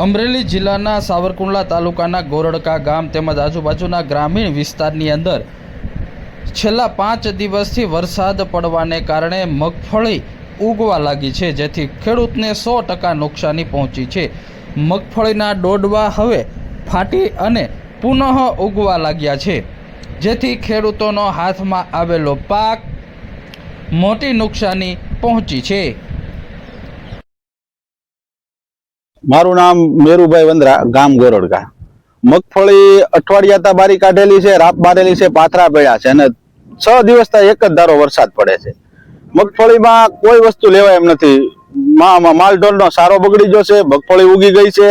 અમરેલી જિલ્લાના સાવરકુંડલા તાલુકાના ગોરડકા ગામ તેમજ આજુબાજુના ગ્રામીણ વિસ્તારની અંદર છેલ્લા 5 દિવસથી વરસાદ પડવાને કારણે મગફળી ઉગવા લાગી છે, જેથી ખેડૂતને 100% નુકસાની પહોંચી છે। મગફળીના ડોડવા હવે ફાટી અને પુનઃ ઉગવા લાગ્યા છે, જેથી ખેડૂતોનો હાથમાં આવેલો પાક મોટી નુકસાની પહોંચી છે। मारू नाम मेरुभाई वंद्रा, गाम गोरडका। मगफળી અઠવાડિયા બારી કાઢેલી છે, રાપ બારેલી છે, પાથરા પડ્યા છે અને 6 દિવસથી એક જ ધારો વરસાદ પડે છે। મગફળીમાં કોઈ વસ્તુ લેવાય એમ નથી। માલઢોરનો સારો બગડી ગયો છે, મગફળી ઉગી ગઈ છે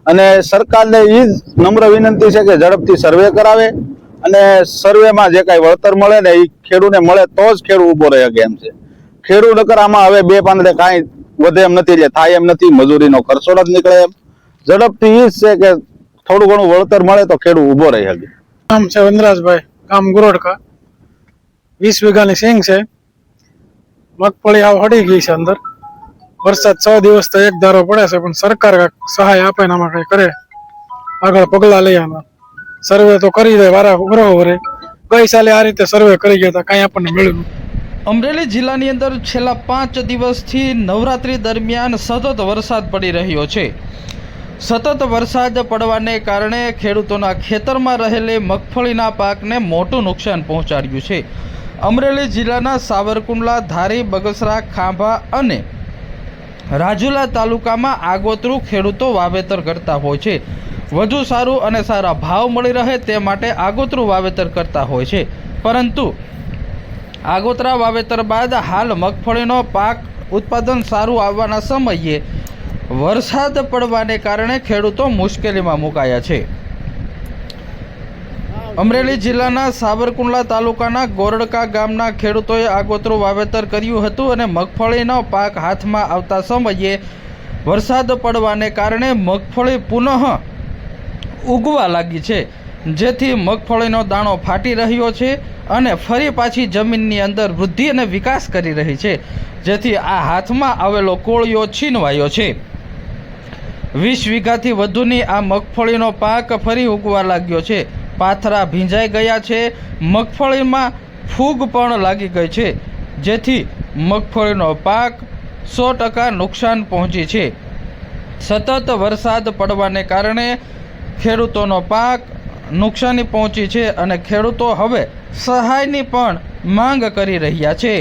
અને સરકારને ઈ જ નમ્ર વિનંતી છે કે ઝડપથી સર્વે કરાવે અને સર્વેમાં જે કાંઈ વળતર મળે ને એ ખેડૂને મળે તો જ ખેડૂત ઊભો રહે એમ છે। ખેડૂત નકર આમાં હવે બે પાંદડે કાંઈ વધે એમ નથી, એટલે થાય એમ નથી, મજૂરીનો ખર્ચો જ નીકળે એમ। ઝડપથી ઈ જ છે કે થોડું ઘણું વળતર મળે તો ખેડૂત ઊભો રહી શકે। નામ છે વનરાજભાઈ, ગામ ગોરડકા। 20 વીઘાની સિંગ છે, મગફળી આવ હડી ગઈ છે અંદર। વરસાદ 6 દિવસ તો એક ધારો પડે છે, પણ સરકાર સહાય આપે ને આમાં કઈ કરે, આગળ પગલા લઈ આના સર્વે તો કરી દે વારા બરોબર। ગઈ સાલે આ રીતે સર્વે કરી ગયા હતા, કાંઈ આપણને મળ્યું। અમરેલી જિલ્લાની અંદર છેલ્લા 5 દિવસથી નવરાત્રી દરમિયાન સતત વરસાદ પડી રહ્યો છે। સતત વરસાદ પડવાને કારણે ખેડૂતોના ખેતરમાં રહેલી મગફળીના પાકને મોટું નુકસાન પહોંચાડ્યું છે। અમરેલી જિલ્લાના સાવરકુંડલા, ધારી, બગસરા, ખાંભા અને રાજુલા તાલુકામાં આગોતરું ખેડૂતો વાવેતર કરતા હોય છે। વધુ સારું અને સારા ભાવ મળી રહે તે માટે આગોતરું વાવેતર કરતા હોય છે, પરંતુ આગોતરા વાવેતર બાદ હાલ મગફળીનો પાક ઉત્પાદન સારું આવવાના સમયે વરસાદ પડવાને કારણે ખેડૂતો મુશ્કેલીમાં મુકાયા છે। અમરેલી જિલ્લાના સાવરકુંડલા તાલુકાના ગોરડકા ગામના ખેડૂતોએ આગોતરું વાવેતર કર્યું હતું અને મગફળીનો પાક હાથમાં આવતા સમયે વરસાદ પડવાને કારણે મગફળી પુનઃ ઉગવા લાગી છે, જેથી મગફળીનો દાણો ફાટી રહ્યો છે અને ફરી પાછી જમીનની અંદર વૃદ્ધિ અને વિકાસ કરી રહી છે, જેથી આ હાથમાં આવેલો કોળિયો છીનવાયો છે। 20 વીઘાથી વધુની આ મગફળીનો પાક ફરી ઉગવા લાગ્યો છે। પાથરા ભીંજાઈ ગયા છે, મગફળીમાં ફૂગ પણ લાગી ગઈ છે, જેથી મગફળીનો પાક 100% નુકસાન પહોંચી છે। સતત વરસાદ પડવાને કારણે ખેડૂતોનો પાક નુકસાની પહોંચી છે અને ખેડૂતો હવે સહાયની પણ માંગ કરી રહ્યા છે।